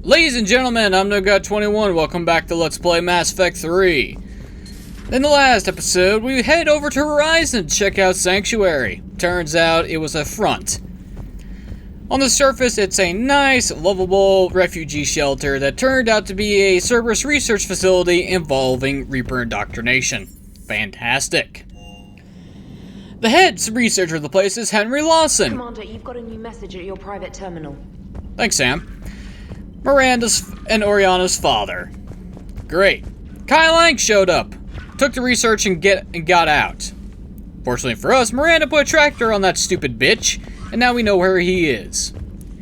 Ladies and gentlemen, I'm NoGod21. Welcome back to Let's Play Mass Effect 3. In the last episode, we head over to Horizon to check out Sanctuary. Turns out it was a front. On the surface, it's a nice, lovable refugee shelter that turned out to be a Cerberus research facility involving Reaper indoctrination. Fantastic. The head researcher of the place is Henry Lawson. Commander, you've got a new message at your private terminal. Thanks, Sam. Miranda's and Oriana's father. Great. Kai Lang showed up, took the research and got out. Fortunately for us, Miranda put a tractor on that stupid bitch, and now we know where he is.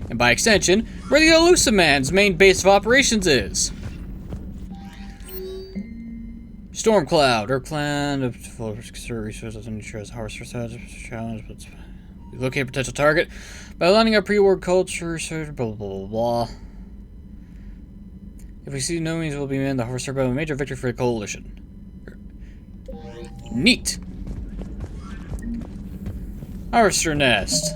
And by extension, where the Elusiman's main base of operations is. Stormcloud, our plan of resources and ensures horse challenge, but we locate a potential target by aligning our pre-war culture, blah blah blah blah. If we see no means will be in the Harvester by a major victory for the coalition. Neat. Harvester nest.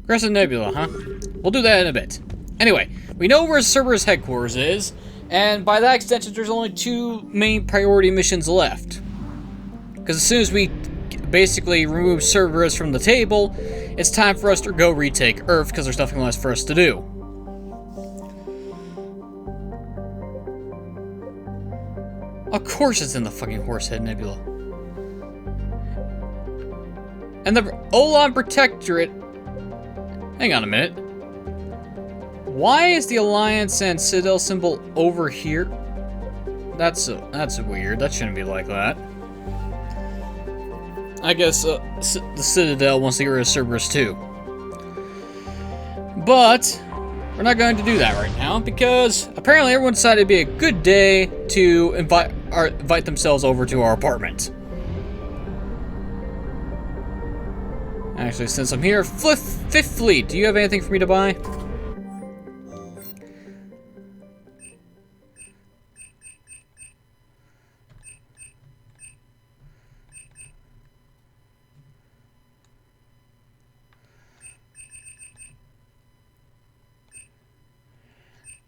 Crescent Nebula, huh? We'll do that in a bit. Anyway, we know where Cerberus headquarters is, and by that extension, there's only two main priority missions left. Because as soon as we basically remove Cerberus from the table, it's time for us to go retake Earth, because there's nothing less for us to do. Of course it's in the fucking Horsehead Nebula. And the Olon Protectorate... Hang on a minute. Why is the Alliance and Citadel symbol over here? That's weird. That shouldn't be like that. I guess the Citadel wants to get rid of Cerberus too. But we're not going to do that right now because apparently everyone decided it'd be a good day to invite themselves over to our apartment. Actually, since I'm here, Fifth Fleet, do you have anything for me to buy?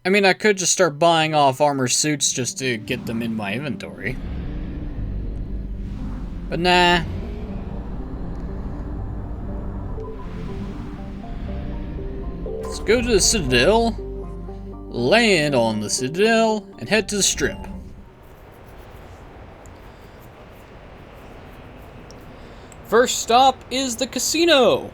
I mean, I could just start buying off armor suits just to get them in my inventory. But nah. Let's go to the Citadel, land on the Citadel, and head to the Strip. First stop is the casino.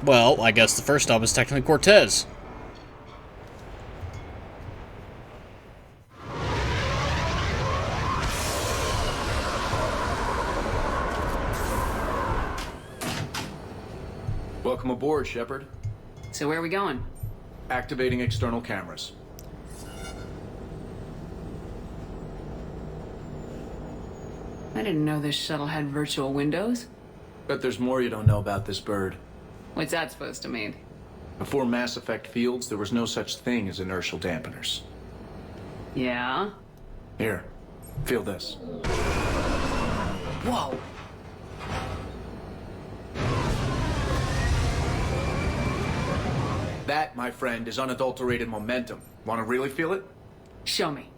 Well, I guess the first stop is technically Cortez. Welcome aboard, Shepard. So where are we going? Activating external cameras. I didn't know this shuttle had virtual windows. Bet there's more you don't know about this bird. What's that supposed to mean? Before Mass Effect fields, there was no such thing as inertial dampeners. Yeah? Here, feel this. Whoa! That, my friend, is unadulterated momentum. Want to really feel it? Show me.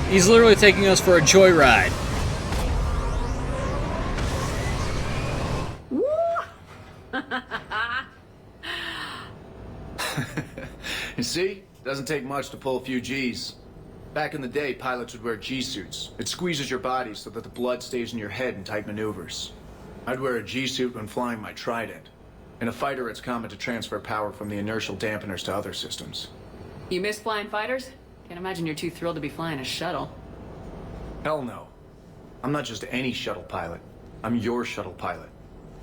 He's literally taking us for a joyride. You see? Doesn't take much to pull a few G's. Back in the day, pilots would wear G-suits. It squeezes your body so that the blood stays in your head in tight maneuvers. I'd wear a G-suit when flying my Trident. In a fighter, it's common to transfer power from the inertial dampeners to other systems. You miss flying fighters? Can't imagine you're too thrilled to be flying a shuttle. Hell no. I'm not just any shuttle pilot. I'm your shuttle pilot.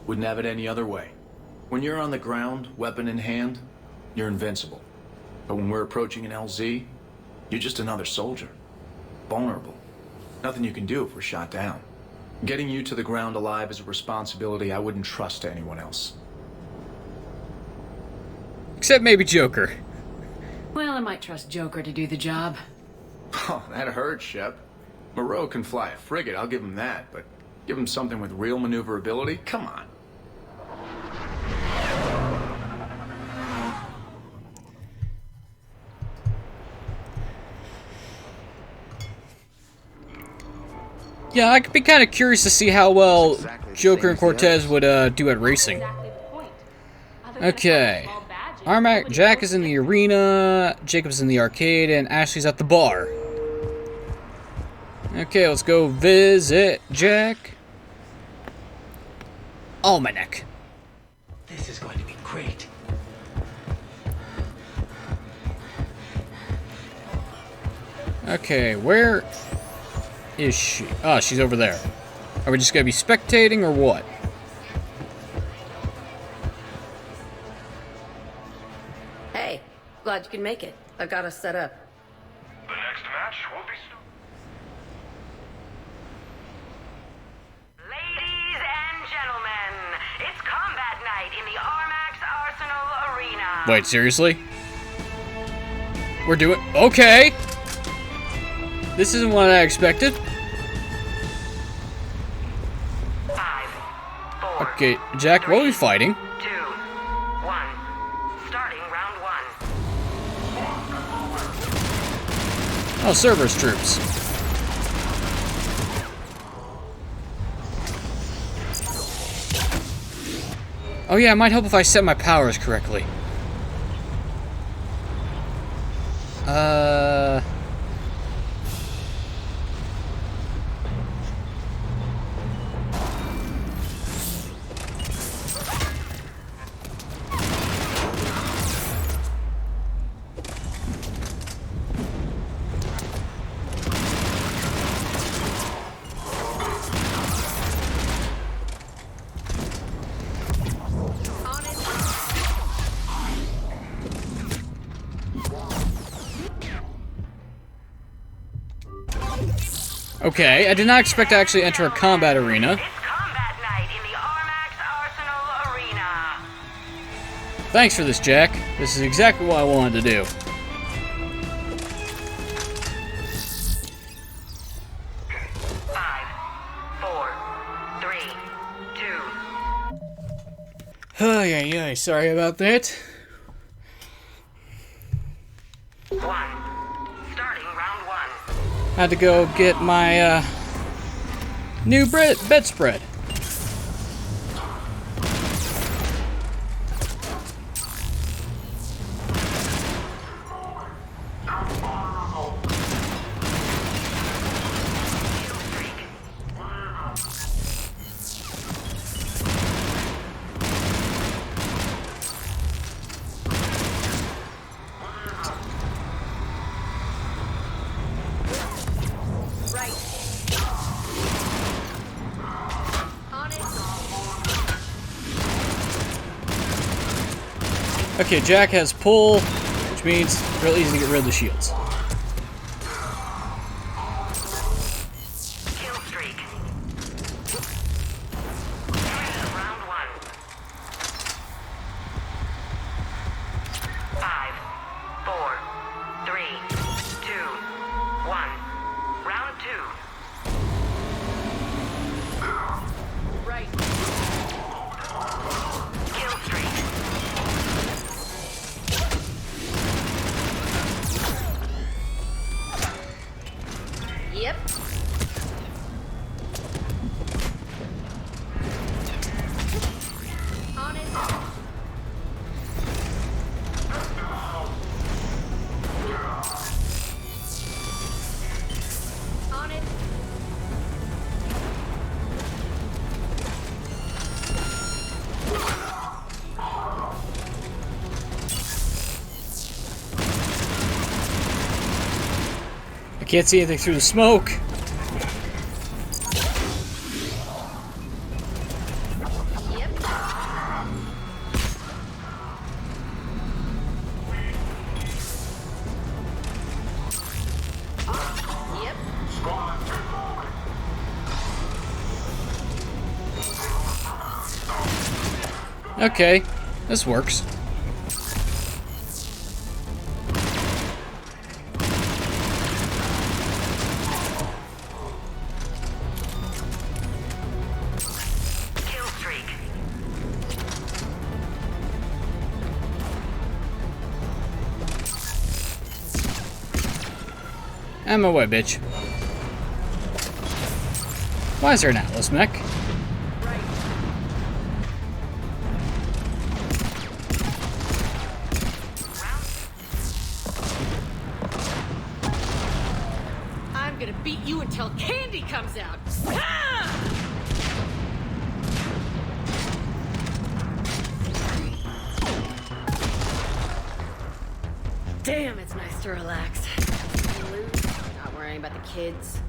Wouldn't have it any other way. When you're on the ground, weapon in hand, you're invincible. But when we're approaching an LZ, you're just another soldier. Vulnerable. Nothing you can do if we're shot down. Getting you to the ground alive is a responsibility I wouldn't trust to anyone else. Except maybe Joker. Well, I might trust Joker to do the job. Oh, that hurts, Shep. Moreau can fly a frigate, I'll give him that, but Give him something with real maneuverability? Come on. Yeah, I could be kind of curious to see how well Joker and Cortez would do at racing. Exactly the point. Other than a Okay. small badge, Armac, nobody Jack knows is in the what arena, Jacob's in the arcade, and Ashley's at the bar. Okay, let's go visit Jack. Almanac. This is going to be great. Okay, where is she? Oh, she's over there. Are we just gonna be spectating or what? Hey, glad you could make it. I've got us set up. The next match will be soon. Ladies and gentlemen, it's combat night in the Armax Arsenal Arena. Wait, seriously? We're doing... Okay! This isn't what I expected. 5, 4, Okay, Jack, what are we fighting? 2, 1. Starting round 1. Oh, Cerberus troops. Oh yeah, it might help if I set my powers correctly. Okay, I did not expect to actually enter a combat arena. It's combat night in the Armax Arsenal Arena. Thanks for this, Jack. This is exactly what I wanted to do. Five, four, three, two. Oh, yeah, sorry about that. 1. Starting round 1. Had to go get my new bedspread. Okay, Jack has pull, which means it's real easy to get rid of the shields. Kill streak. Round 1. 5, 4, 3, 2, 1. Round 2. Right. Kill streak. Yep. On it. On it. I can't see anything through the smoke. Yep. Yep. Okay, this works. Out of my way, bitch. Why is there an Atlas mech? I'm gonna beat you until candy comes out. Ah! Damn, it's nice to relax. Not worrying about the kids.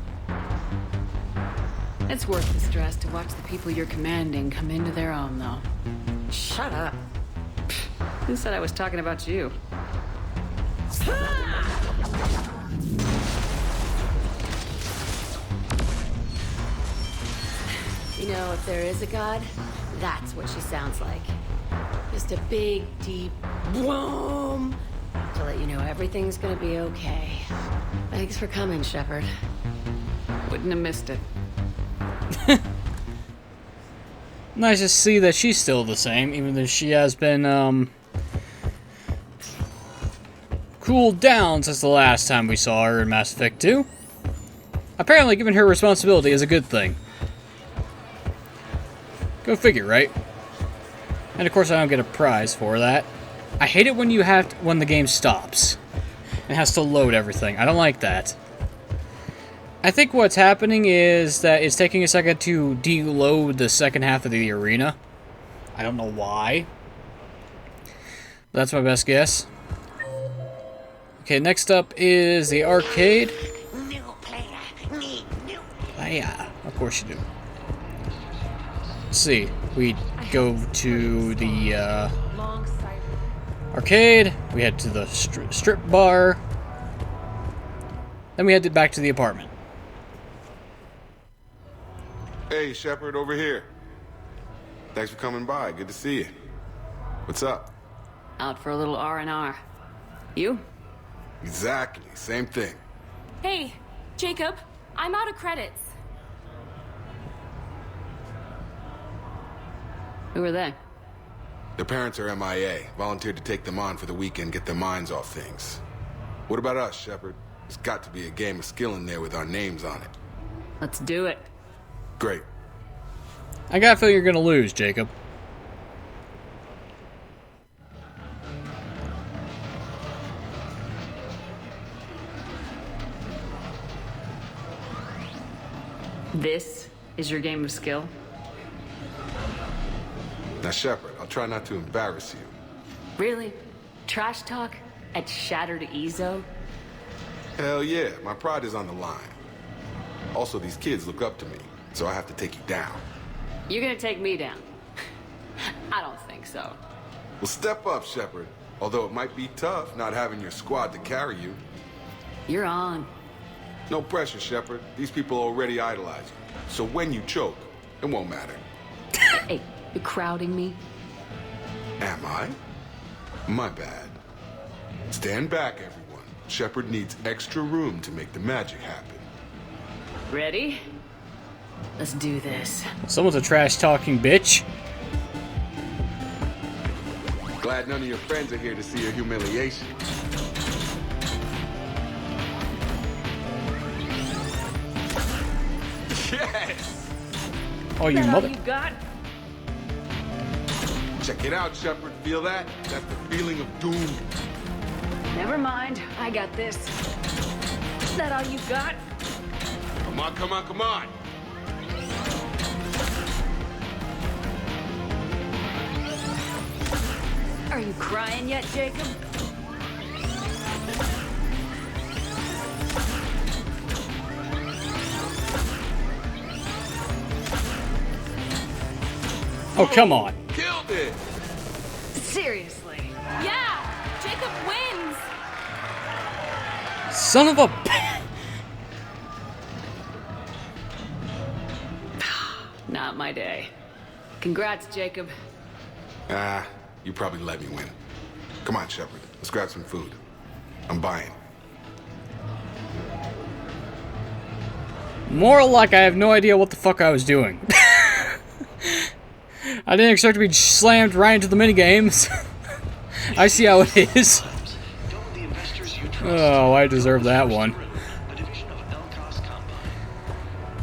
It's worth the stress to watch the people you're commanding come into their own, though. Shut up. Who said I was talking about you? You know, if there is a god, that's what she sounds like. Just a big, deep boom to let you know everything's gonna be okay. Thanks for coming, Shepard. Wouldn't have missed it. Nice to see that she's still the same, even though she has been, cooled down since the last time we saw her in Mass Effect 2. Apparently, giving her responsibility is a good thing. Go figure, right? And of course, I don't get a prize for that. I hate it when when the game stops and has to load everything. I don't like that. I think what's happening is that it's taking a second to deload the second half of the arena. I don't know why. That's my best guess. Okay, next up is the arcade. New player need new. Yeah, of course you do. Let's see. We go to the arcade. We head to the strip bar. Then we head back to the apartment. Hey, Shepard, over here. Thanks for coming by. Good to see you. What's up? Out for a little R&R. You? Exactly. Same thing. Hey, Jacob, I'm out of credits. Who are they? Their parents are MIA. Volunteered to take them on for the weekend, get their minds off things. What about us, Shepard? There's got to be a game of skill in there with our names on it. Let's do it. Great. I gotta feel you're gonna lose, Jacob. This is your game of skill? Now, Shepard, I'll try not to embarrass you. Really? Trash talk at Shattered Ezo? Hell yeah, my pride is on the line. Also, these kids look up to me, so I have to take you down. You're gonna take me down? I don't think so. Well, step up, Shepard. Although it might be tough not having your squad to carry you. You're on. No pressure, Shepard. These people already idolize you. So when you choke, it won't matter. Hey, you're crowding me? Am I? My bad. Stand back, everyone. Shepard needs extra room to make the magic happen. Ready? Let's do this. Someone's a trash-talking bitch. Glad none of your friends are here to see your humiliation. Yes! Oh, you mother... You got? Check it out, Shepard. Feel that? That's the feeling of doom. Never mind. I got this. Is that all you got? Come on, come on, come on! Are you crying yet, Jacob? Oh, come on. Killed it! Seriously. Yeah, Jacob wins. Son of a... Not my day. Congrats, Jacob. Ah, you probably let me win. Come on, Shepard. Let's grab some food. I'm buying. More like I have no idea what the fuck I was doing. I didn't expect to be slammed right into the minigames. I see how it is. Oh, I deserve that one.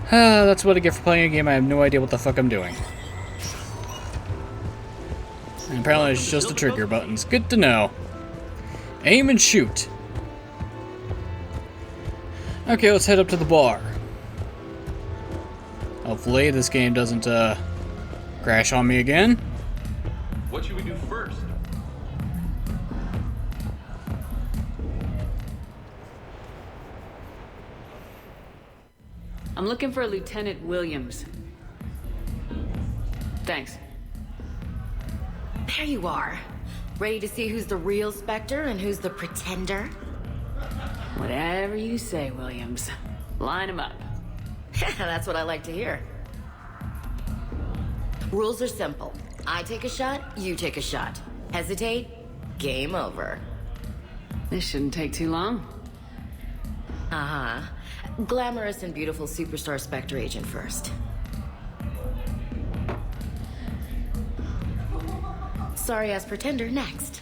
That's what I get for playing a game I have no idea what the fuck I'm doing. And apparently it's just the trigger buttons. Good to know. Aim and shoot. Okay, let's head up to the bar. Hopefully this game doesn't crash on me again. What should we do first? I'm looking for Lieutenant Williams. Thanks. There you are. Ready to see who's the real Spectre and who's the pretender? Whatever you say, Williams. Line 'em up. That's what I like to hear. Rules are simple. I take a shot, you take a shot. Hesitate, game over. This shouldn't take too long. Uh-huh. Glamorous and beautiful superstar Spectre agent first. Sorry-ass pretender next.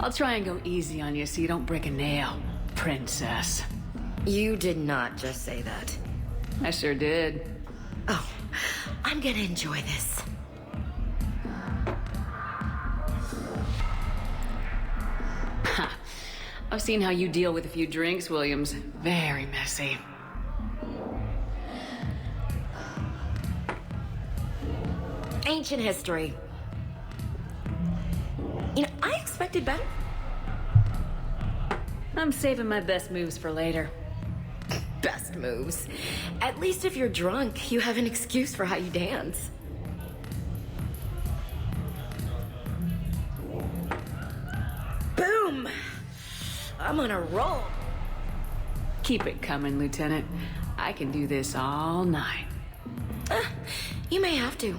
I'll try and go easy on you so you don't break a nail, princess. You did not just say that. I sure did. Oh, I'm gonna enjoy this. Ha. I've seen how you deal with a few drinks, Williams. Very messy. Ancient history. You know, I expected better. I'm saving my best moves for later. Best moves. At least if you're drunk, you have an excuse for how you dance. Boom! I'm on a roll. Keep it coming, Lieutenant. I can do this all night. You may have to.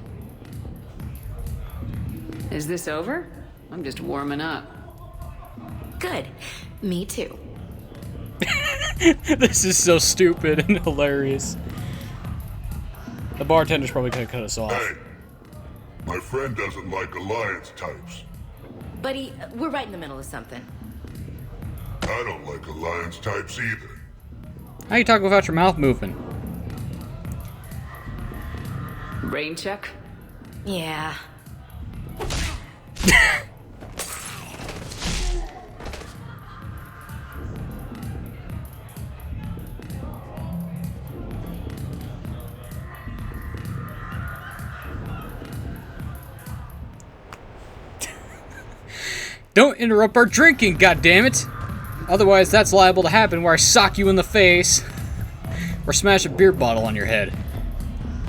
Is this over? I'm just warming up. Good. Me too. This is so stupid and hilarious. The bartender's probably gonna cut us off. Hey, my friend doesn't like alliance types. Buddy, we're right in the middle of something. I don't like alliance types either. How you talk without your mouth moving? Brain check? Yeah. Don't interrupt our drinking, goddammit! Otherwise, that's liable to happen where I sock you in the face. Or smash a beer bottle on your head.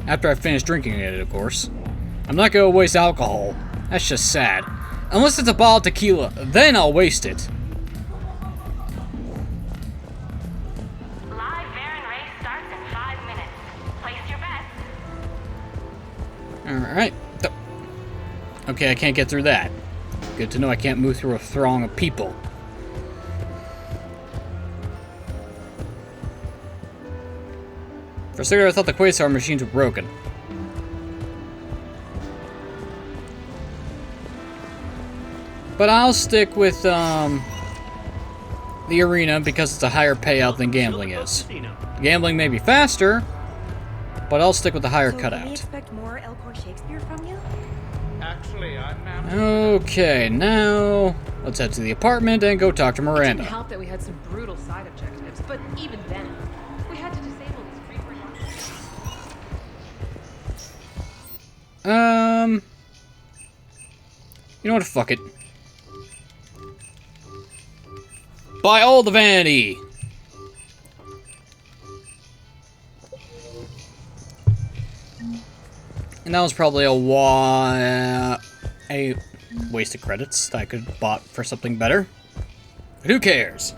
After I finish drinking it, of course. I'm not gonna waste alcohol. That's just sad. Unless it's a bottle of tequila, then I'll waste it. Live Baron race starts in 5 minutes. Place your bets. Alright. Okay, I can't get through that. Good to know I can't move through a throng of people. For a second, I thought the Quasar machines were broken. But I'll stick with the arena because it's a higher payout than gambling is. Gambling may be faster, but I'll stick with the higher cutout. Can we expect more Elcor Shakespeare from you? Actually, I'm now. Okay, now let's head to the apartment and go talk to It Miranda. didn't help that we had some brutal side objectives, but even then, we had to disable these You know what? Fuck it. Buy all the vanity. And that was probably a waste of credits that I could have bought for something better. But who cares?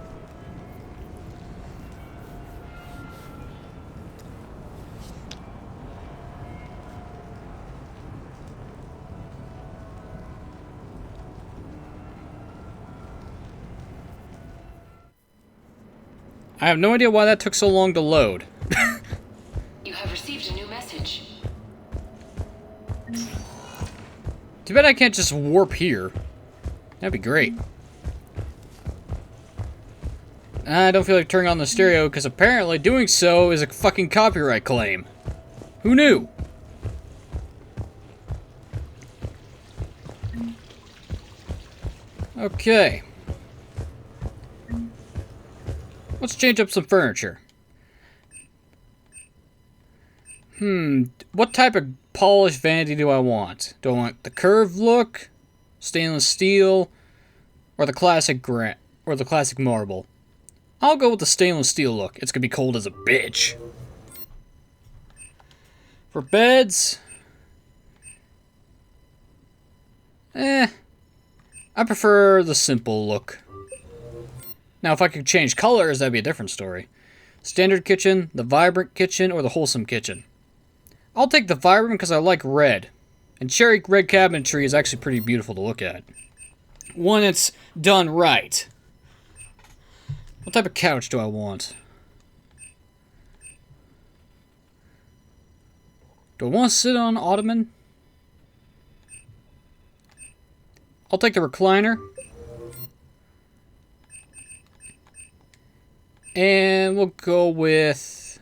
I have no idea why that took so long to load. You have received a new message. Too bad I can't just warp here. That'd be great. I don't feel like turning on the stereo because apparently doing so is a fucking copyright claim. Who knew? Okay. Let's change up some furniture. What type of polished vanity do I want? Do I want the curved look, stainless steel, or the classic marble? I'll go with the stainless steel look. It's gonna be cold as a bitch. For beds, I prefer the simple look. Now, if I could change colors, that'd be a different story. Standard kitchen, the vibrant kitchen, or the wholesome kitchen. I'll take the vibrant because I like red. And cherry red cabinetry is actually pretty beautiful to look at. When it's done right. What type of couch do I want? Do I want to sit on an ottoman? I'll take the recliner. And we'll go with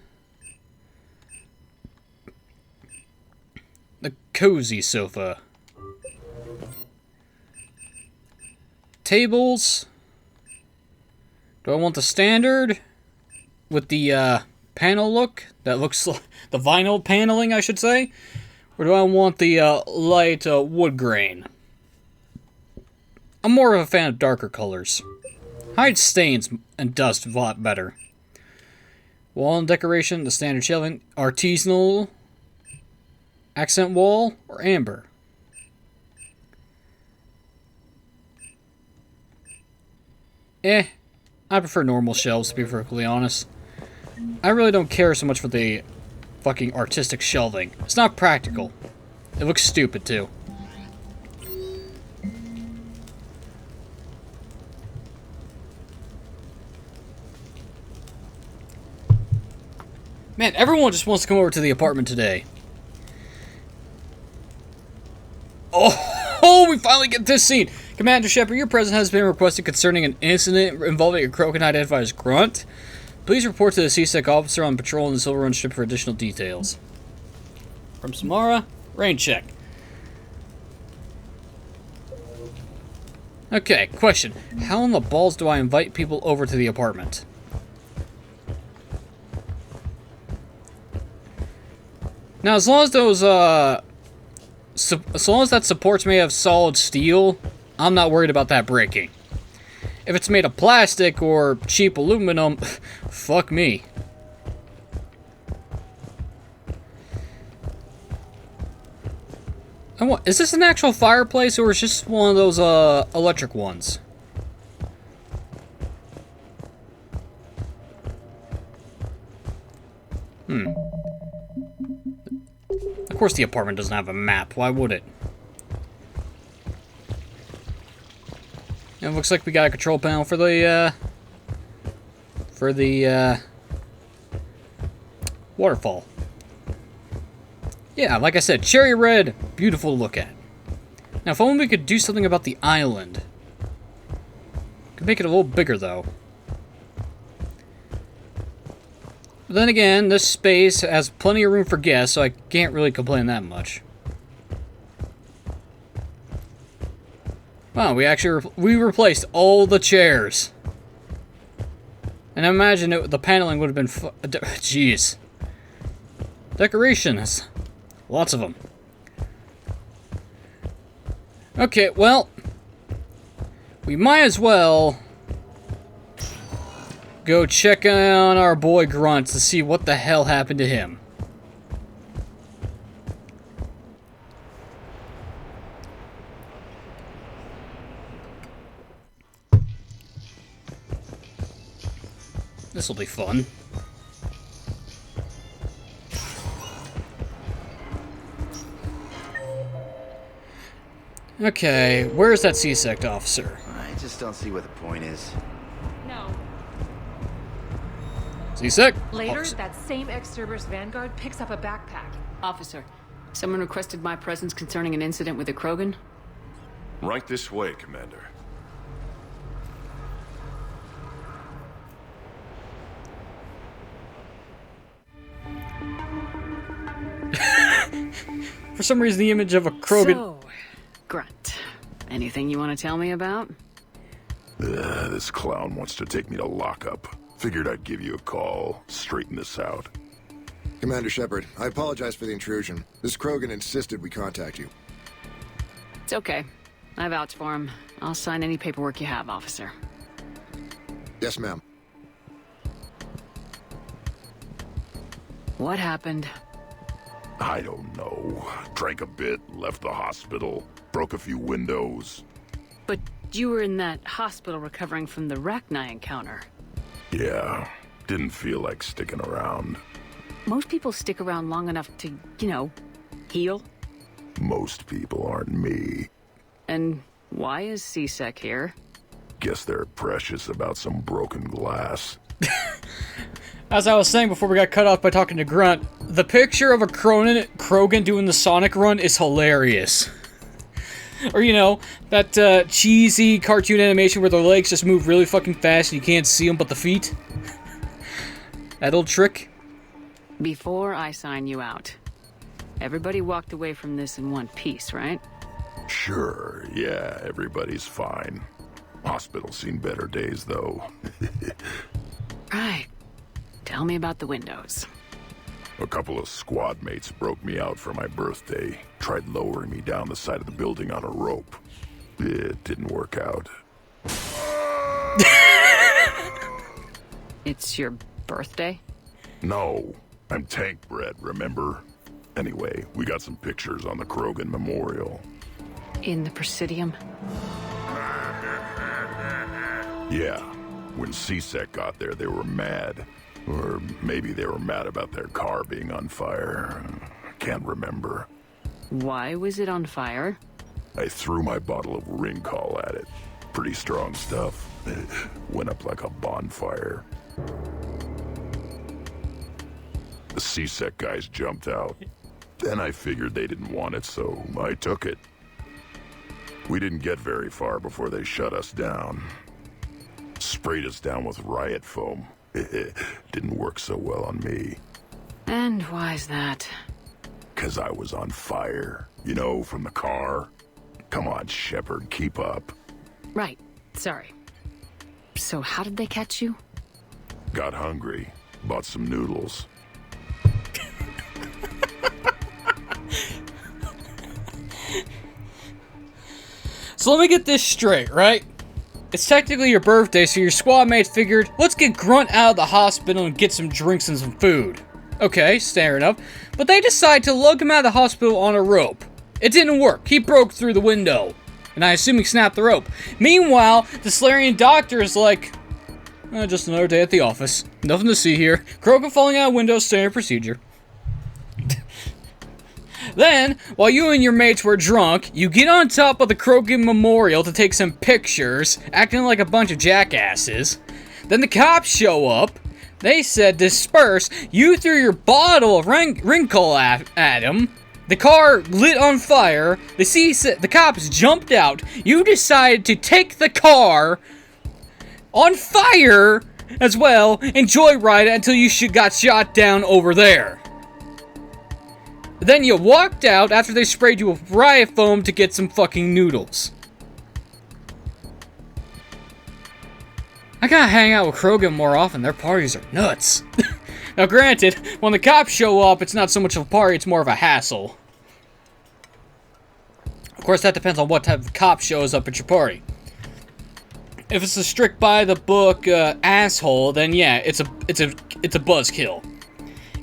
the cozy sofa. Tables. Do I want the standard with the panel look? That looks like the vinyl paneling, I should say. Or do I want the light wood grain? I'm more of a fan of darker colors. Hides stains and dust a lot better. Wall and decoration, the standard shelving, artisanal, accent wall, or amber. I prefer normal shelves, to be perfectly honest. I really don't care so much for the fucking artistic shelving. It's not practical. It looks stupid, too. Man, everyone just wants to come over to the apartment today. Oh, we finally get this scene. Commander Shepard, your presence has been requested concerning an incident involving a Krogan identified as Grunt. Please report to the CSEC officer on patrol in the Silver Run ship for additional details. From Samara, rain check. Okay, question. How in the balls do I invite people over to the apartment? Now, as long as those, as long as that supports made of solid steel, I'm not worried about that breaking. If it's made of plastic or cheap aluminum, fuck me. And what, is this an actual fireplace or is this just one of those, electric ones? Of course the apartment doesn't have a map. Why would it? And it looks like we got a control panel for the waterfall. Yeah, like I said, cherry red, beautiful to look at. Now, if only we could do something about the island. Could make it a little bigger, though. But then again, this space has plenty of room for guests, so I can't really complain that much. Wow, we actually replaced all the chairs. And I imagine the paneling would have been jeez. Decorations. Lots of them. Okay, well, we might as well go check on our boy Grunt to see what the hell happened to him. This'll be fun. Okay, where's that CSEC officer? I just don't see what the point is. No. CSEC? Later, Officer. that same ex-Cerberus Vanguard picks up a backpack. Officer, someone requested my presence concerning an incident with a Krogan. Right this way, Commander. For some reason, the image of a Krogan... So, Grunt, anything you want to tell me about? This clown wants to take me to lockup. Figured I'd give you a call, straighten this out. Commander Shepard, I apologize for the intrusion. This Krogan insisted we contact you. It's okay. I vouch for him. I'll sign any paperwork you have, officer. Yes, ma'am. What happened? I don't know. Drank a bit, left the hospital, broke a few windows. But you were in that hospital recovering from the Rachni encounter. Yeah, didn't feel like sticking around. Most people stick around long enough to, heal. Most people aren't me. And why is C-Sec here? Guess they're precious about some broken glass. As I was saying before we got cut off by talking to Grunt, the picture of a Krogan doing the Sonic run is hilarious. Or, that cheesy cartoon animation where their legs just move really fucking fast and you can't see them but the feet. That old trick. Before I sign you out, everybody walked away from this in one piece, right? Sure, yeah, everybody's fine. Hospital's seen better days, though. Right. Tell me about the windows. A couple of squad mates broke me out for my birthday. Tried lowering me down the side of the building on a rope. It didn't work out. It's your birthday? No, I'm tank bred, remember? Anyway, we got some pictures on the Krogan Memorial. In the Presidium? Yeah, when C-Sec got there, they were mad. Or maybe they were mad about their car being on fire. Can't remember. Why was it on fire? I threw my bottle of Ringcall at it. Pretty strong stuff. Went up like a bonfire. The C-Sec guys jumped out. Then I figured they didn't want it, so I took it. We didn't get very far before they shut us down. Sprayed us down with riot foam. Didn't work so well on me. And why's that? 'Cause I was on fire. From the car. Come on, Shepard, keep up. Right. Sorry. So how did they catch you? Got hungry. Bought some noodles. So let me get this straight, right? It's technically your birthday, so your squad mates figured, let's get Grunt out of the hospital and get some drinks and some food. Okay, fair enough. But they decide to lug him out of the hospital on a rope. It didn't work. He broke through the window. And I assume he snapped the rope. Meanwhile, the Salarian doctor is like, just another day at the office. Nothing to see here. Krogan falling out of windows, standard procedure. Then, while you and your mates were drunk, you get on top of the Krogan Memorial to take some pictures, acting like a bunch of jackasses. Then the cops show up. They said disperse. You threw your bottle of Ringcall at him. The car lit on fire. The cops jumped out. You decided to take the car on fire as well and joyride it until you got shot down over there. Then you walked out after they sprayed you with riot foam to get some fucking noodles. I gotta hang out with Krogan more often. Their parties are nuts. Now granted, when the cops show up, it's not so much of a party, it's more of a hassle. Of course, that depends on what type of cop shows up at your party. If it's a strict by-the-book asshole, then yeah, it's a buzzkill.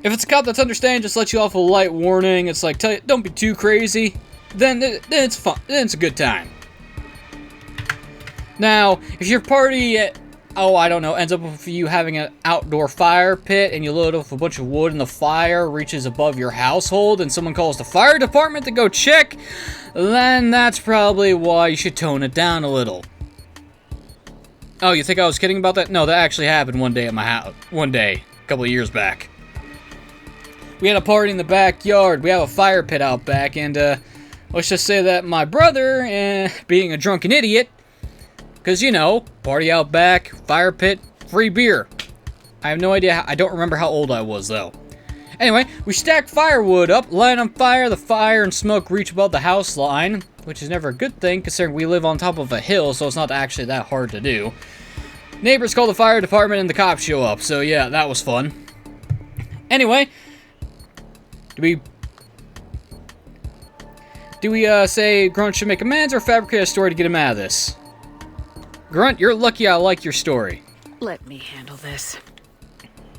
If it's a cop that's understanding, just let you off a light warning, it's like, tell you, don't be too crazy, then it's fun. Then it's a good time. Now, if your party, ends up with you having an outdoor fire pit and you load up a bunch of wood and the fire reaches above your household and someone calls the fire department to go check, then that's probably why you should tone it down a little. Oh, you think I was kidding about that? No, that actually happened one day at my house. One day, a couple of years back. We had a party in the backyard. We have a fire pit out back, and let's just say that my brother, being a drunken idiot, because, party out back, fire pit, free beer. I have no idea. I don't remember how old I was, though. Anyway, we stack firewood up, light on fire. The fire and smoke reach above the house line, which is never a good thing considering we live on top of a hill, so it's not actually that hard to do. Neighbors call the fire department and the cops show up, so yeah, that was fun. Anyway, do we say Grunt should make amends or fabricate a story to get him out of this? Grunt, you're lucky I like your story. Let me handle this.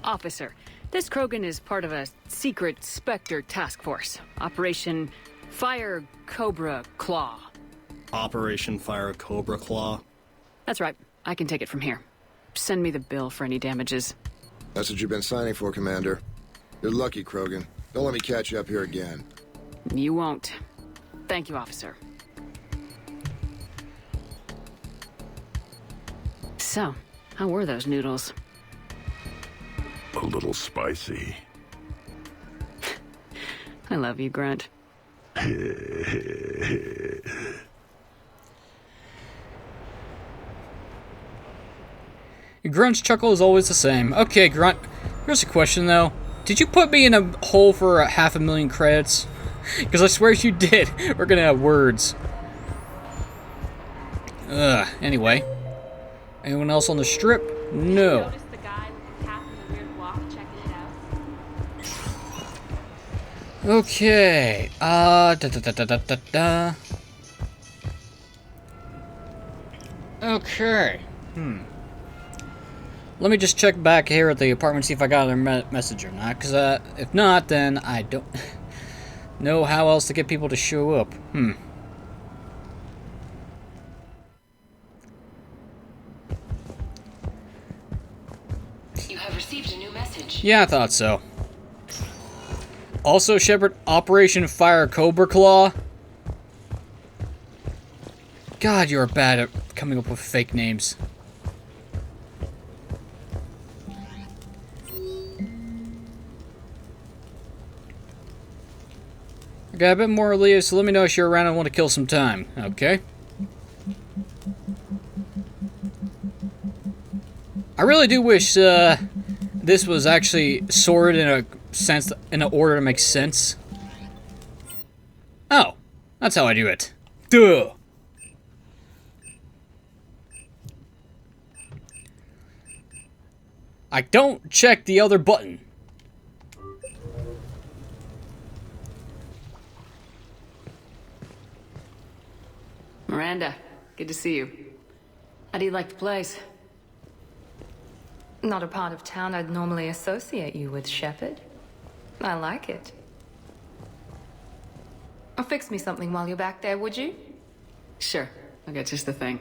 Officer, this Krogan is part of a secret Spectre task force. Operation Fire Cobra Claw. Operation Fire Cobra Claw? That's right. I can take it from here. Send me the bill for any damages. That's what you've been signing for, Commander. You're lucky, Krogan. Don't let me catch you up here again. You won't. Thank you, officer. So, how were those noodles? A little spicy. I love you, Grunt. Grunt's chuckle is always the same. Okay, Grunt, here's a question though. Did you put me in a hole for 500,000 credits? Because I swear you did. We're gonna have words. Anyway. Anyone else on the strip? No. The guy with the cap and the weird walk checking it out. Okay. Okay. Let me just check back here at the apartment, see if I got their message or not. Because if not, then I don't know how else to get people to show up. You have received a new message. Yeah, I thought so. Also, Shepard, Operation Fire Cobra Claw. God, you're bad at coming up with fake names. I got a bit more Leah, so let me know if you're around and want to kill some time. Okay. I really do wish this was actually sorted in a sense, in an order that makes sense. Oh, that's how I do it. Duh. I don't check the other button. Miranda, good to see you. How do you like the place? Not a part of town I'd normally associate you with, Shepard. I like it. Fix me something while you're back there, would you? Sure, I'll get just the thing.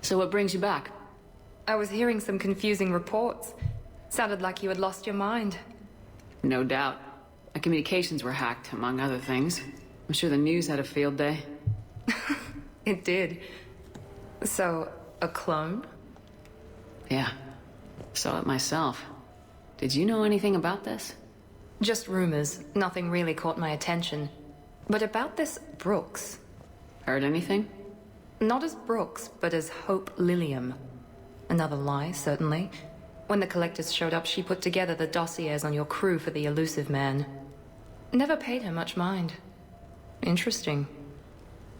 So what brings you back? I was hearing some confusing reports. Sounded like you had lost your mind. No doubt. My communications were hacked, among other things. I'm sure the news had a field day. It did. So, a clone? Yeah. Saw it myself. Did you know anything about this? Just rumors. Nothing really caught my attention. But about this Brooks. Heard anything? Not as Brooks, but as Hope Lilium. Another lie, certainly. When the collectors showed up, she put together the dossiers on your crew for the elusive man. Never paid her much mind. Interesting.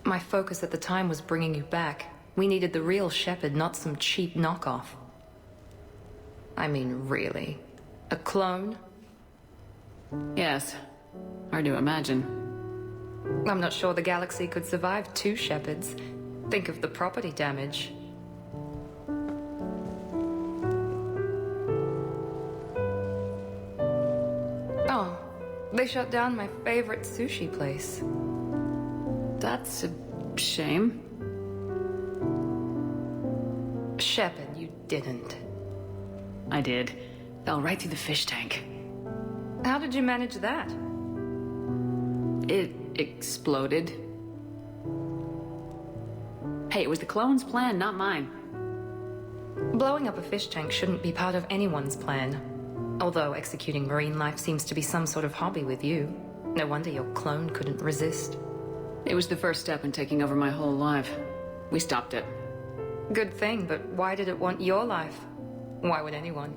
My focus at the time was bringing you back. We needed the real Shepard, not some cheap knockoff. I mean, really? A clone? Yes. Hard to imagine. I'm not sure the galaxy could survive two Shepards. Think of the property damage. Oh, they shut down my favorite sushi place. That's a shame. Shepard, you didn't. I did. Fell right through the fish tank. How did you manage that? It exploded. Hey, it was the clone's plan, not mine. Blowing up a fish tank shouldn't be part of anyone's plan. Although executing marine life seems to be some sort of hobby with you. No wonder your clone couldn't resist. It was the first step in taking over my whole life. We stopped it. Good thing, but why did it want your life? Why would anyone?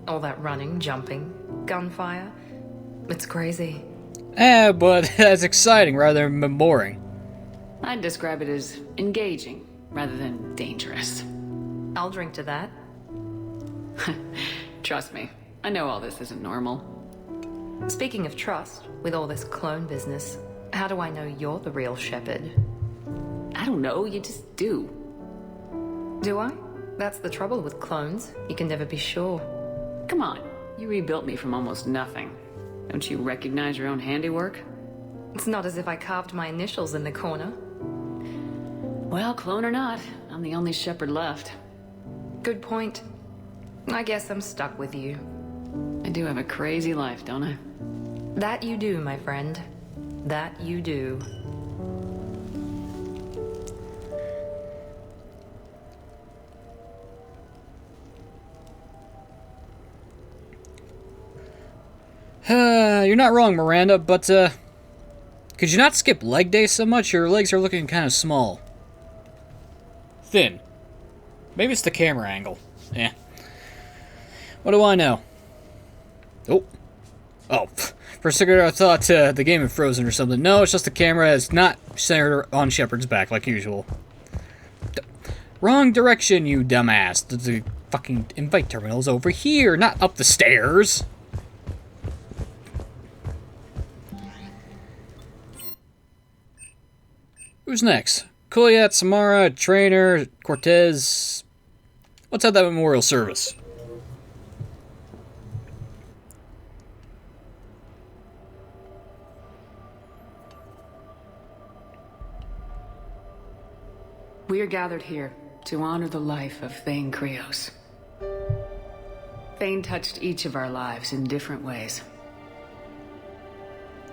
All that running, jumping, gunfire. It's crazy. But that's exciting rather than boring. I'd describe it as engaging rather than dangerous. I'll drink to that. Trust me, I know all this isn't normal. Speaking of trust, with all this clone business, how do I know you're the real Shepard? I don't know, you just do. Do I? That's the trouble with clones. You can never be sure. Come on, you rebuilt me from almost nothing. Don't you recognize your own handiwork? It's not as if I carved my initials in the corner. Well, clone or not, I'm the only Shepard left. Good point. I guess I'm stuck with you. I do have a crazy life, don't I? That you do, my friend. That you do. You're not wrong, Miranda, but, could you not skip leg day so much? Your legs are looking kind of small. Thin. Maybe it's the camera angle. Yeah. What do I know? Oh. Oh. For a second I thought the game had frozen or something. No, it's just the camera is not centered on Shepard's back like usual. Wrong direction, you dumbass. The fucking invite terminal's over here, not up the stairs. Who's next? Kuliat, Samara, Trainer, Cortez. Let's have that memorial service. We are gathered here to honor the life of Thane Krios. Thane touched each of our lives in different ways.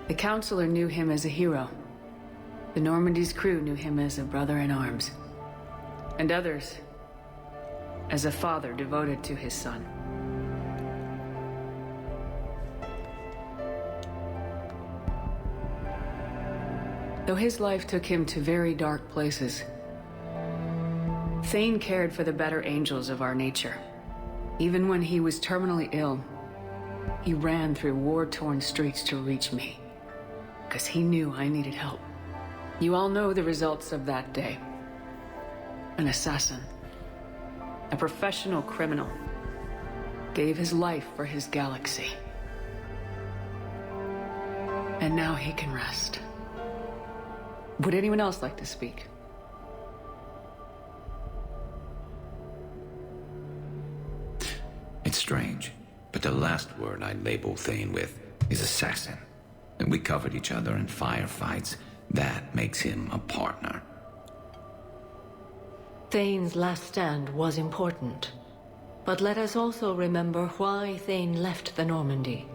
The Counselor knew him as a hero. The Normandy's crew knew him as a brother in arms. And others as a father devoted to his son. Though his life took him to very dark places, Thane cared for the better angels of our nature. Even when he was terminally ill, he ran through war-torn streets to reach me, because he knew I needed help. You all know the results of that day. An assassin, a professional criminal, gave his life for his galaxy. And now he can rest. Would anyone else like to speak? It's strange, but the last word I label Thane with is assassin. And we covered each other in firefights. That makes him a partner. Thane's last stand was important. But let us also remember why Thane left the Normandy.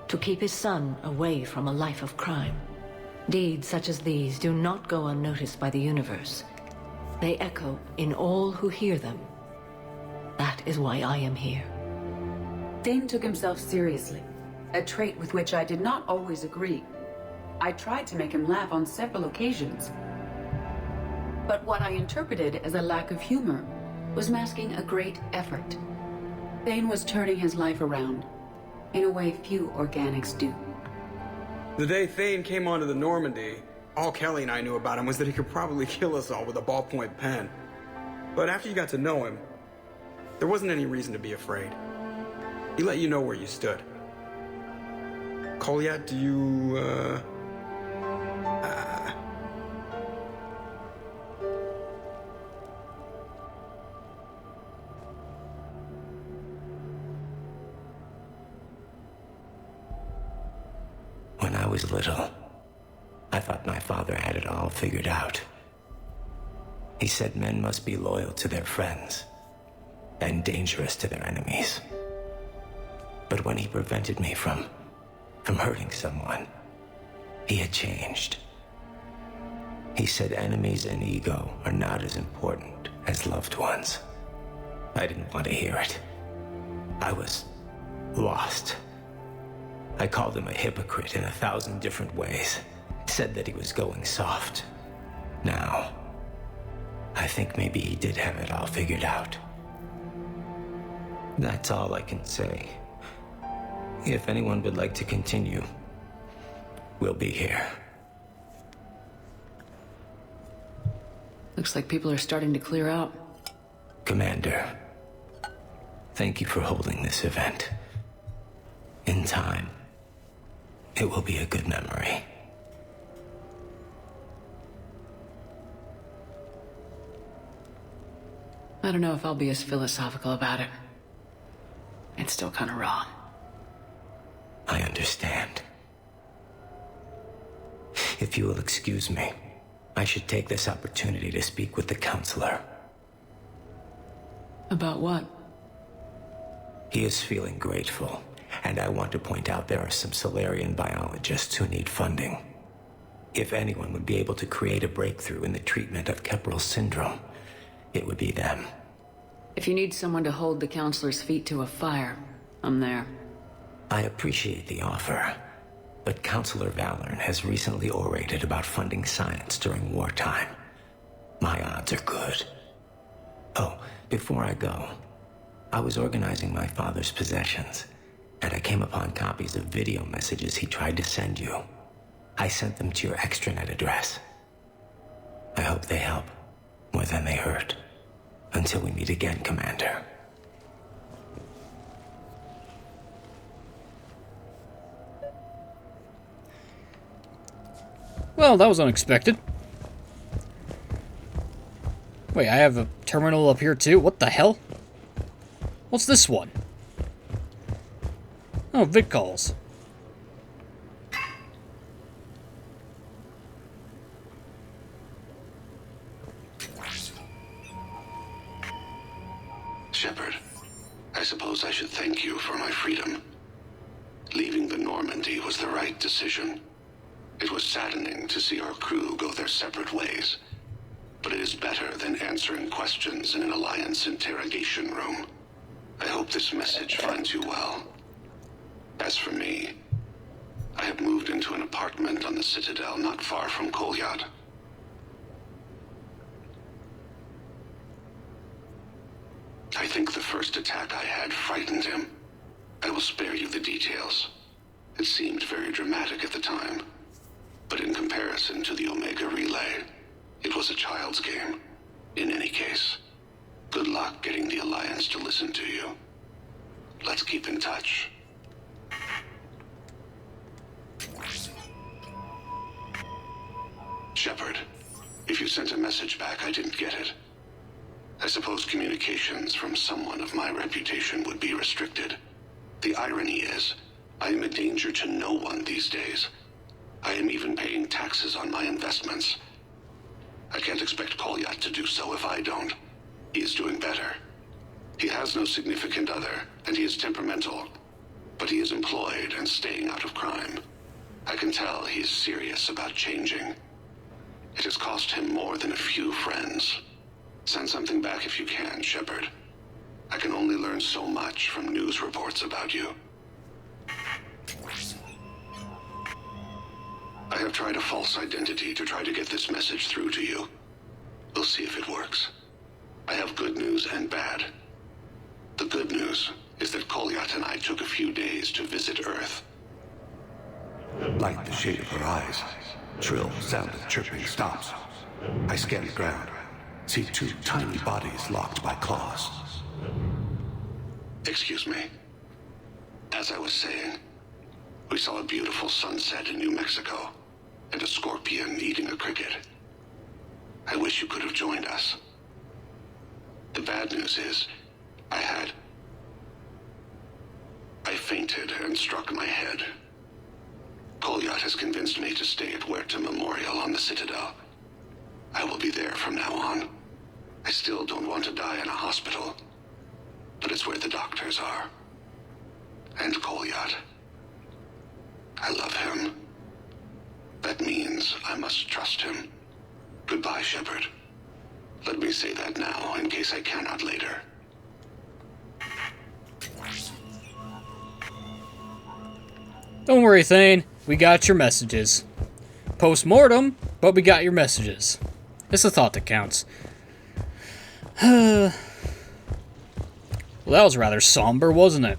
To keep his son away from a life of crime. Deeds such as these do not go unnoticed by the universe. They echo in all who hear them. That is why I am here. Thane took himself seriously, a trait with which I did not always agree. I tried to make him laugh on several occasions. But what I interpreted as a lack of humor was masking a great effort. Thane was turning his life around, in a way few organics do. The day Thane came onto the Normandy, all Kelly and I knew about him was that he could probably kill us all with a ballpoint pen. But after you got to know him, there wasn't any reason to be afraid. He let you know where you stood. Kuliat, do you, When I was little, I thought my father had it all figured out. He said men must be loyal to their friends and dangerous to their enemies. But when he prevented me from hurting someone, he had changed. He said enemies and ego are not as important as loved ones. I didn't want to hear it. I was lost. I called him a hypocrite in 1,000 different ways. Said that he was going soft. Now, I think maybe he did have it all figured out. That's all I can say. If anyone would like to continue, we'll be here. Looks like people are starting to clear out. Commander, thank you for holding this event. In time, it will be a good memory. I don't know if I'll be as philosophical about it. It's still kind of raw. I understand. If you will excuse me, I should take this opportunity to speak with the counselor. About what? He is feeling grateful, and I want to point out there are some Solarian biologists who need funding. If anyone would be able to create a breakthrough in the treatment of Kepral syndrome, it would be them. If you need someone to hold the counselor's feet to a fire, I'm there. I appreciate the offer, but Counselor Valorn has recently orated about funding science during wartime. My odds are good. Oh, before I go, I was organizing my father's possessions, and I came upon copies of video messages he tried to send you. I sent them to your extranet address. I hope they help more than they hurt. Until we meet again, Commander. Well, that was unexpected. Wait, I have a terminal up here too? What the hell? What's this one? Oh, vid calls. Shepard, I suppose I should thank you for my freedom. Leaving the Normandy was the right decision. It was saddening to see our crew go their separate ways, but it is better than answering questions in an Alliance interrogation room. I hope this message finds you well. As for me, I have moved into an apartment on the Citadel not far from Kolyat. I think the first attack I had frightened him. I will spare you the details. It seemed very dramatic at the time, but in comparison to the Omega Relay, it was a child's game. In any case, good luck getting the Alliance to listen to you. Let's keep in touch. Shepard, if you sent a message back, I didn't get it. I suppose communications from someone of my reputation would be restricted. The irony is, I am a danger to no one these days. I am even paying taxes on my investments. I can't expect Kolyat to do so if I don't. He is doing better. He has no significant other, and he is temperamental. But he is employed and staying out of crime. I can tell he is serious about changing. It has cost him more than a few friends. Send something back if you can, Shepard. I can only learn so much from news reports about you. I have tried a false identity to try to get this message through to you. We'll see if it works. I have good news and bad. The good news is that Kolyat and I took a few days to visit Earth. Like the shade of her eyes, shrill sound of chirping stops. I scan the ground. See two tiny bodies locked by claws. Excuse me. As I was saying, we saw a beautiful sunset in New Mexico, and a scorpion eating a cricket. I wish you could have joined us. The bad news is, I fainted and struck my head. Kolyat has convinced me to stay at Huerta Memorial on the Citadel. I will be there from now on. I still don't want to die in a hospital, but it's where the doctors are. And Kolyat. I love him. That means I must trust him. Goodbye, Shepard. Let me say that now, in case I cannot later. Don't worry, Thane. We got your messages. Post-mortem, but we got your messages. It's the thought that counts. Well, that was rather somber, wasn't it?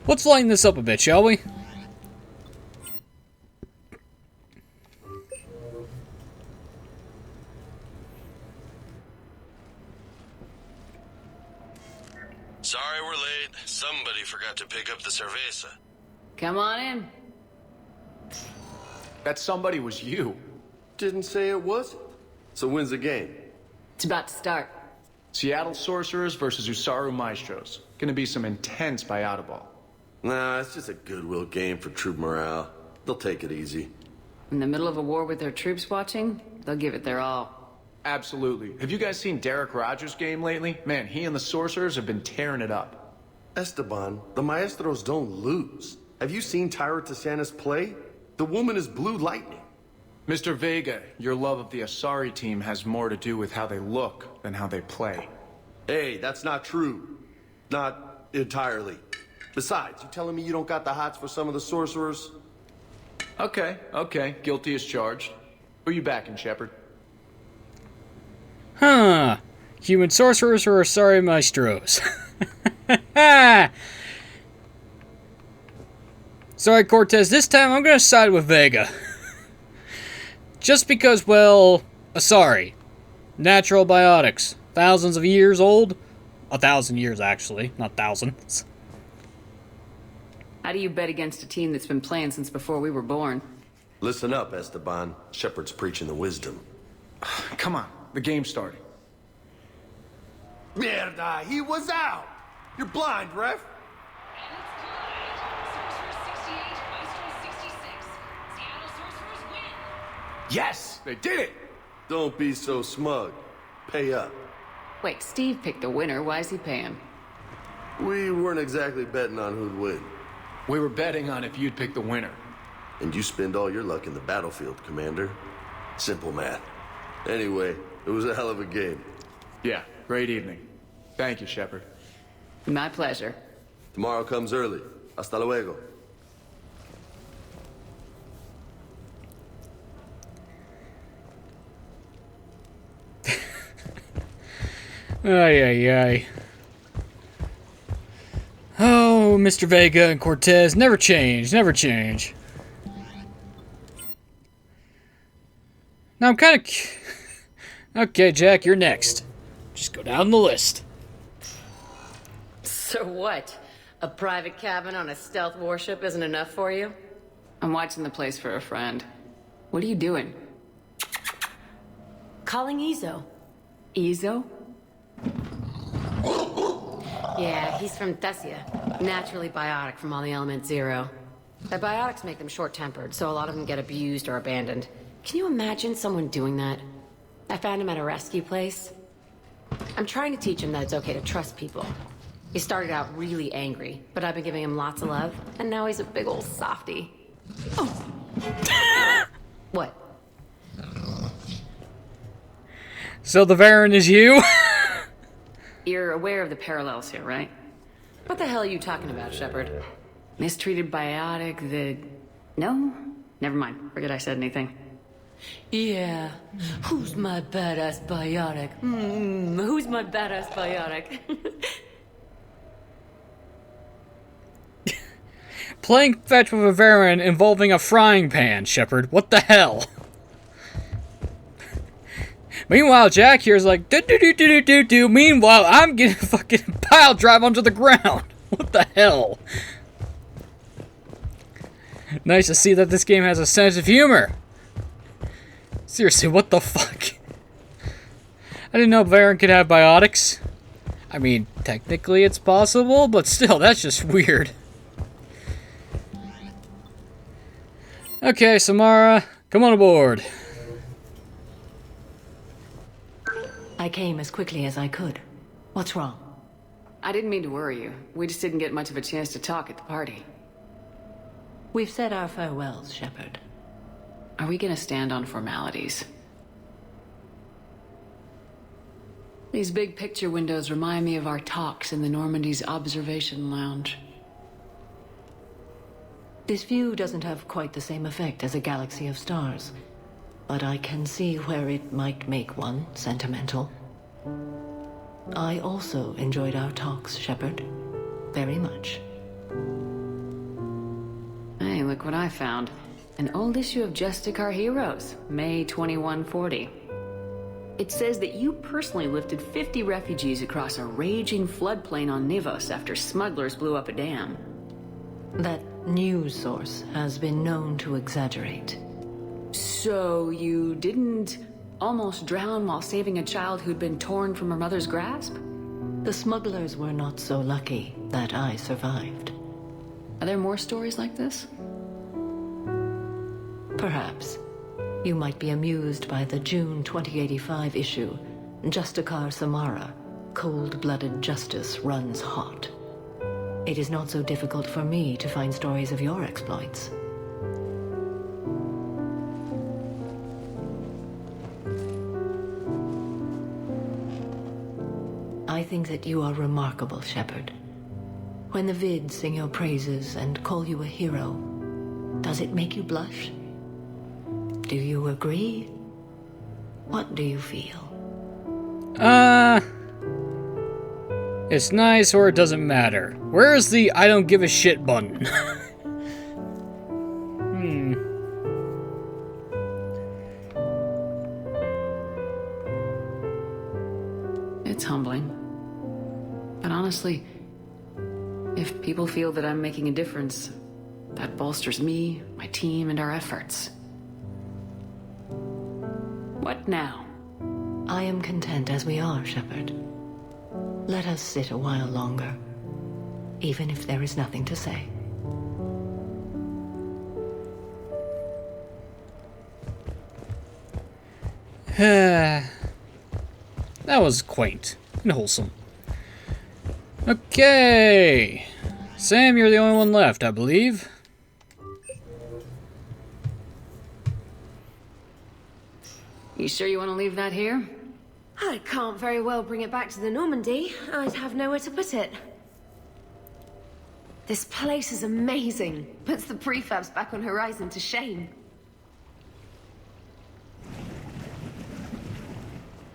Let's lighten this up a bit, shall we? Sorry we're late. Somebody forgot to pick up the cerveza. Come on in. That somebody was you. Didn't say it was. So when's the game? It's about to start. Seattle Sorcerers versus Usaru Maestros. Gonna be some intense Bayada ball. Nah, it's just a goodwill game for troop morale. They'll take it easy. In the middle of a war with their troops watching, they'll give it their all. Absolutely. Have you guys seen Derek Rogers' game lately? Man, he and the Sorcerers have been tearing it up. Esteban, the Maestros don't lose. Have you seen Tyra Tisanis play? The woman is blue lightning. Mr. Vega, your love of the Asari team has more to do with how they look than how they play. Hey, that's not true. Not entirely. Besides, you telling me you don't got the hots for some of the Sorcerers? Okay. Guilty as charged. Who you backing, Shepard? Huh. Human sorcerers or Asari Maestros? Sorry, Cortez, this time I'm gonna side with Vega. Just because, well, Asari. Natural biotics. Thousands of years old. 1,000 years, actually, not thousands. How do you bet against a team that's been playing since before we were born? Listen up, Esteban. Shepard's preaching the wisdom. Come on, the game's starting. Mierda, he was out! You're blind, ref! Yes, they did it! Don't be so smug. Pay up. Wait, Steve picked the winner. Why is he paying? We weren't exactly betting on who'd win. We were betting on if you'd pick the winner. And you spend all your luck in the battlefield, Commander. Simple math. Anyway, it was a hell of a game. Yeah, great evening. Thank you, Shepard. My pleasure. Tomorrow comes early. Hasta luego. Ay. Oh, Mr. Vega and Cortez never change. Now I'm kind of... Okay, Jack, you're next. Just go down the list. So what? A private cabin on a stealth warship isn't enough for you? I'm watching the place for a friend. What are you doing? Calling Izo. Izo? Yeah, he's from Thessia. Naturally biotic from all the Element Zero. The biotics make them short-tempered, so a lot of them get abused or abandoned. Can you imagine someone doing that? I found him at a rescue place. I'm trying to teach him that it's okay to trust people. He started out really angry, but I've been giving him lots of love, and now he's a big old softy. Oh. What? So the Varen is you? You're aware of the parallels here, right? What the hell are you talking about, Shepard? Mistreated biotic, No? Never mind. Forget I said anything. Yeah. Who's my badass biotic? Who's my badass biotic? Playing fetch with a Varen involving a frying pan, Shepard. What the hell? Meanwhile, Jack here's like, do. Meanwhile, I'm getting fucking pile drive onto the ground. What the hell? Nice to see that this game has a sense of humor. Seriously, what the fuck? I didn't know Varen could have biotics. I mean, technically it's possible, but still, that's just weird. Okay, Samara, come on aboard. I came as quickly as I could. What's wrong? I didn't mean to worry you. We just didn't get much of a chance to talk at the party. We've said our farewells, Shepard. Are we gonna stand on formalities? These big picture windows remind me of our talks in the Normandy's observation lounge. This view doesn't have quite the same effect as a galaxy of stars, but I can see where it might make one sentimental. I also enjoyed our talks, Shepard. Very much. look what I found. An old issue of Justicar Heroes, May 2140. It says that you personally lifted 50 refugees across a raging floodplain on Nivos after smugglers blew up a dam. That news source has been known to exaggerate. So you didn't almost drown while saving a child who'd been torn from her mother's grasp? The smugglers were not so lucky that I survived. Are there more stories like this? Perhaps. You might be amused by the June 2085 issue, Justicar Samara, Cold-Blooded Justice Runs Hot. It is not so difficult for me to find stories of your exploits. I think that you are remarkable, Shepard. When the Vids sing your praises and call you a hero, does it make you blush? Do you agree? What do you feel? It's nice or it doesn't matter. Where's the I don't give a shit button? It's humbling. But honestly, if people feel that I'm making a difference, that bolsters me, my team, and our efforts. What now? I am content as we are, Shepard. Let us sit a while longer, even if there is nothing to say. That was quaint and wholesome. Okay. Sam, you're the only one left, I believe. You sure you want to leave that here? I can't very well bring it back to the Normandy. I'd have nowhere to put it. This place is amazing. Puts the prefabs back on Horizon to shame.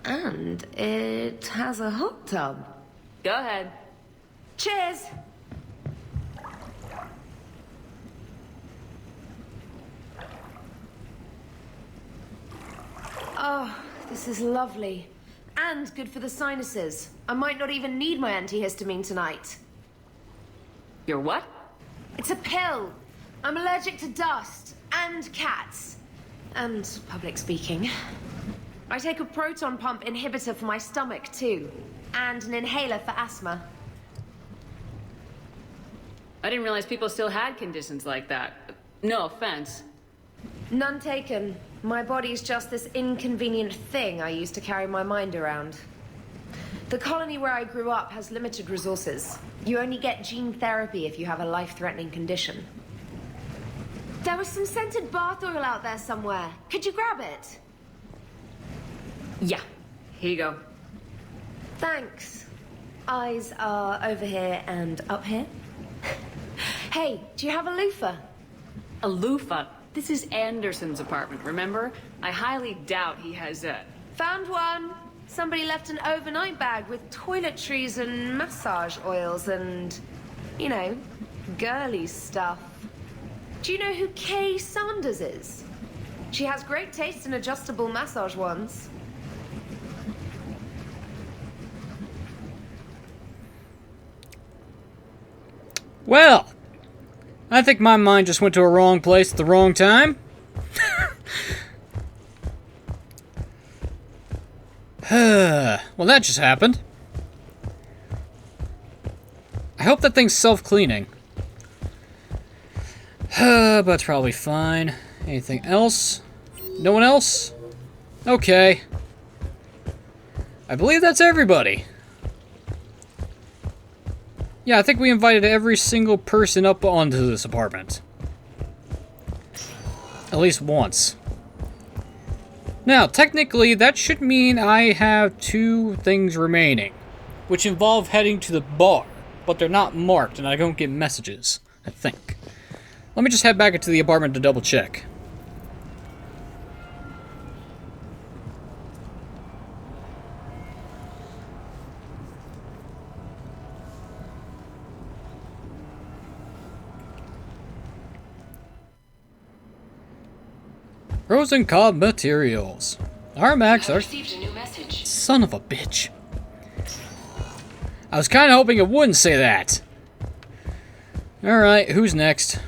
And it has a hot tub. Go ahead. Cheers! Oh, this is lovely. And good for the sinuses. I might not even need my antihistamine tonight. Your what? It's a pill. I'm allergic to dust and cats. And public speaking. I take a proton pump inhibitor for my stomach too. And an inhaler for asthma. I didn't realize people still had conditions like that. No offense. None taken. My body's just this inconvenient thing I use to carry my mind around. The colony where I grew up has limited resources. You only get gene therapy if you have a life-threatening condition. There was some scented bath oil out there somewhere. Could you grab it? Yeah. Here you go. Thanks. Eyes are over here and up here. Hey, do you have a loofah? A loofah? This is Anderson's apartment, remember? I highly doubt he has a... Found one. Somebody left an overnight bag with toiletries and massage oils and, you know, girly stuff. Do you know who Kay Sanders is? She has great taste in adjustable massage ones. Well, I think my mind just went to a wrong place at the wrong time. Well, that just happened. I hope that thing's self-cleaning. But it's probably fine. Anything else? No one else? Okay. I believe that's everybody. Yeah, I think we invited every single person up onto this apartment. At least once. Now, technically, that should mean I have 2 things remaining, which involve heading to the bar, but they're not marked and I don't get messages, I think. Let me just head back into the apartment to double check. Rosencob Materials. Armax are... Received a new message. Son of a bitch. I was kind of hoping it wouldn't say that. Alright, who's next?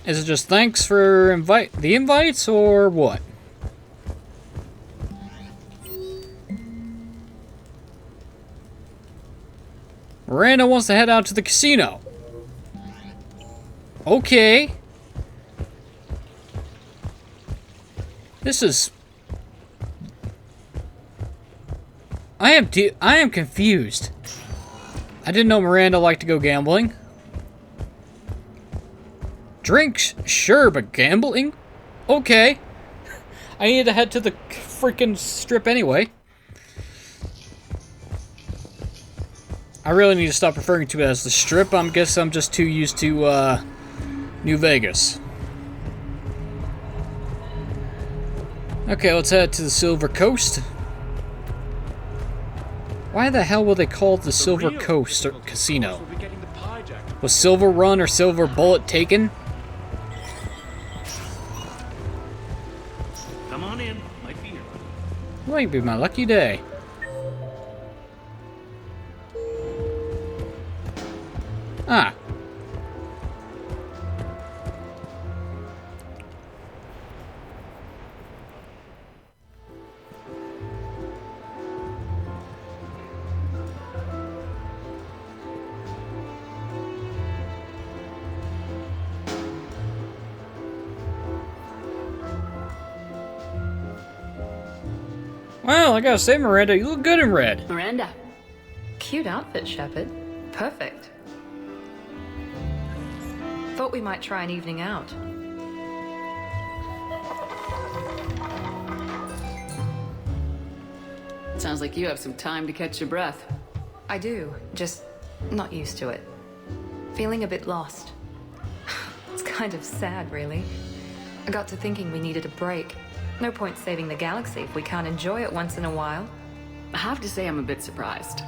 Is it just thanks for the invites, or what? Miranda wants to head out to the casino. Okay. This is... I am confused. I didn't know Miranda liked to go gambling. Drinks, sure, but gambling? Okay. I need to head to the freaking strip anyway. I really need to stop referring to it as the strip. I guess I'm just too used to New Vegas. Okay, let's head to the Silver Coast. Why the hell will they call it the Silver Coast Casino? Was Silver Run or Silver Bullet taken? Come on in. Might be your Might be my lucky day. Ah. Well, I gotta say, Miranda, you look good in red. Miranda. Cute outfit, Shepard. Perfect. Thought we might try an evening out. Sounds like you have some time to catch your breath. I do, just not used to it. Feeling a bit lost. It's kind of sad, really. I got to thinking we needed a break. No point saving the galaxy if we can't enjoy it once in a while. I have to say I'm a bit surprised.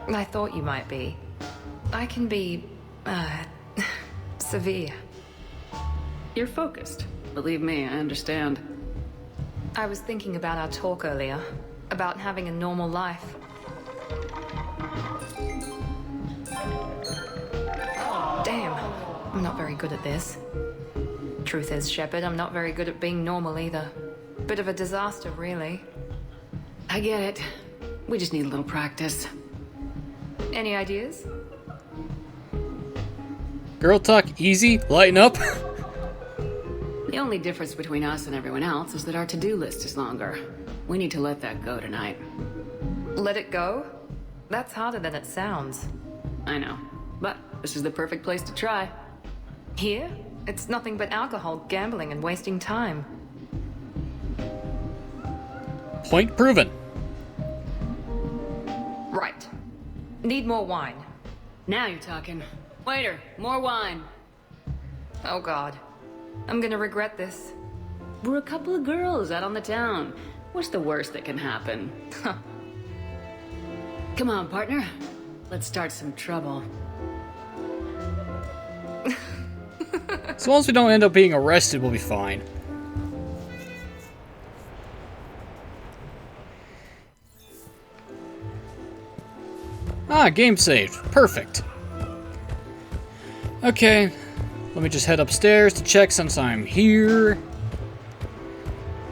I thought you might be. I can be, severe. You're focused. Believe me, I understand. I was thinking about our talk earlier. About having a normal life. Damn, I'm not very good at this. Truth is, Shepard, I'm not very good at being normal either. Bit of a disaster, really. I get it. We just need a little practice. Any ideas? Girl talk easy, lighten up. The only difference between us and everyone else is that our to-do list is longer. We need to let that go tonight. Let it go? That's harder than it sounds. I know, but this is the perfect place to try. Here? It's nothing but alcohol, gambling, and wasting time. Point proven. Right. Need more wine. Now you're talking. Waiter, more wine. Oh god. I'm gonna regret this. We're a couple of girls out on the town. What's the worst that can happen? Come on, partner. Let's start some trouble. As long as we don't end up being arrested, we'll be fine. Ah, game saved. Perfect. Okay, let me just head upstairs to check since I'm here.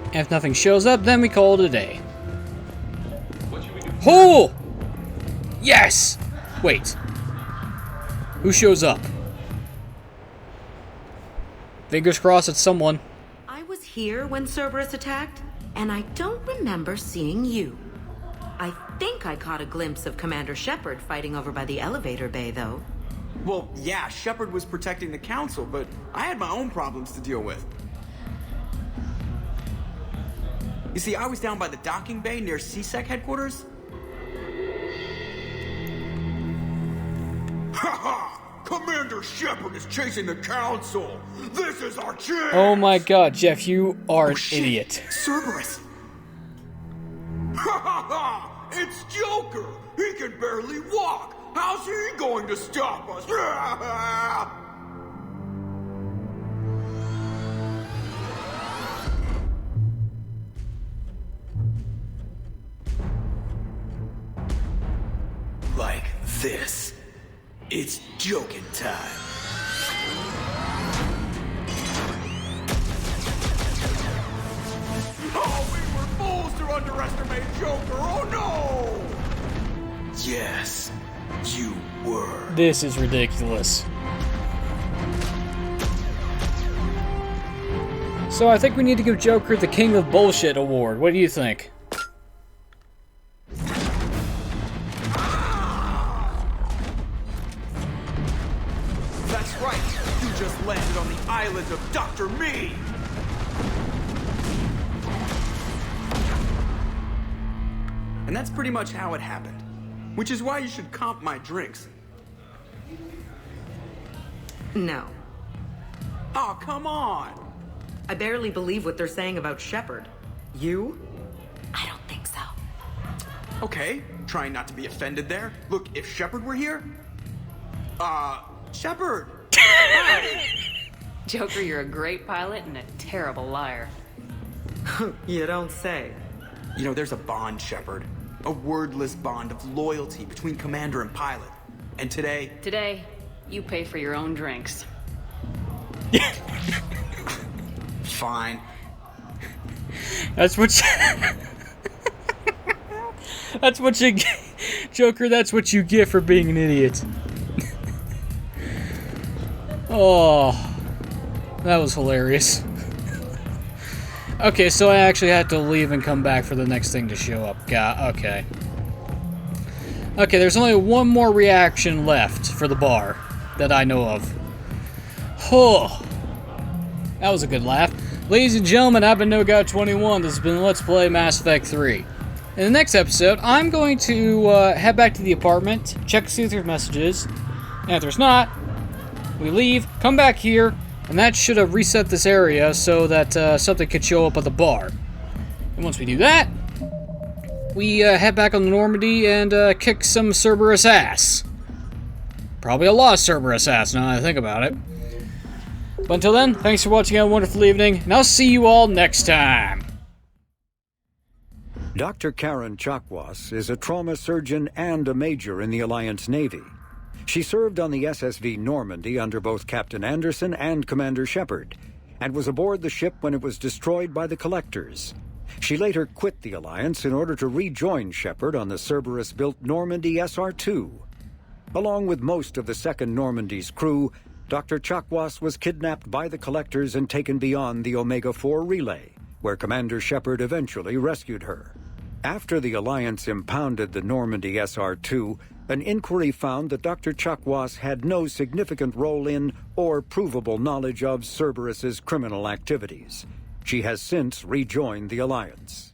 And if nothing shows up, then we call it a day. Oh! Yes! Wait. Who shows up? Fingers crossed it's someone. I was here when Cerberus attacked, and I don't remember seeing you. I think I caught a glimpse of Commander Shepard fighting over by the elevator bay, though. Well, yeah, Shepard was protecting the Council, but I had my own problems to deal with. You see, I was down by the docking bay near CSEC headquarters. Ha-ha! Commander Shepard is chasing the Council! This is our chance! Oh my god, Jeff, you are an idiot. Cerberus! Ha ha ha! It's Joker! He can barely walk! How's he going to stop us? this. It's joking time. Oh, we were fools to underestimate Joker. Oh no! Yes, you were. This is ridiculous. So I think we need to give Joker the King of Bullshit award. What do you think? That's right. You just landed on the island of Dr. Me. And that's pretty much how it happened. Which is why you should comp my drinks. No. Oh, come on! I barely believe what they're saying about Shepard. You? I don't think so. Okay, trying not to be offended there. Look, if Shepard were here... Shepard! Hi! Joker, you're a great pilot and a terrible liar. You don't say. You know, there's a bond, Shepard. A wordless bond of loyalty between commander and pilot. And today... Today, you pay for your own drinks. Fine. That's what that's what you Joker, that's what you get for being an idiot. Oh, that was hilarious. Okay, so I actually had to leave and come back for the next thing to show up. Okay. Okay, there's only one more reaction left for the bar that I know of. Oh, that was a good laugh. Ladies and gentlemen, I've been NoGod21. This has been Let's Play Mass Effect 3. In the next episode, I'm going to head back to the apartment, check to see if there's messages, and if there's not, we leave, come back here, and that should have reset this area so that something could show up at the bar. And once we do that, we head back on the Normandy and kick some Cerberus ass. Probably a lot of Cerberus ass now that I think about it. But until then, thanks for watching. Have a wonderful evening, and I'll see you all next time. Dr. Karen Chakwas is a trauma surgeon and a major in the Alliance Navy. She served on the SSV Normandy under both Captain Anderson and Commander Shepard, and was aboard the ship when it was destroyed by the Collectors. She later quit the Alliance in order to rejoin Shepard on the Cerberus-built Normandy SR-2. Along with most of the Second Normandy's crew, Dr. Chakwas was kidnapped by the Collectors and taken beyond the Omega-4 relay, where Commander Shepard eventually rescued her. After the Alliance impounded the Normandy SR-2, an inquiry found that Dr. Chakwas had no significant role in or provable knowledge of Cerberus's criminal activities. She has since rejoined the Alliance.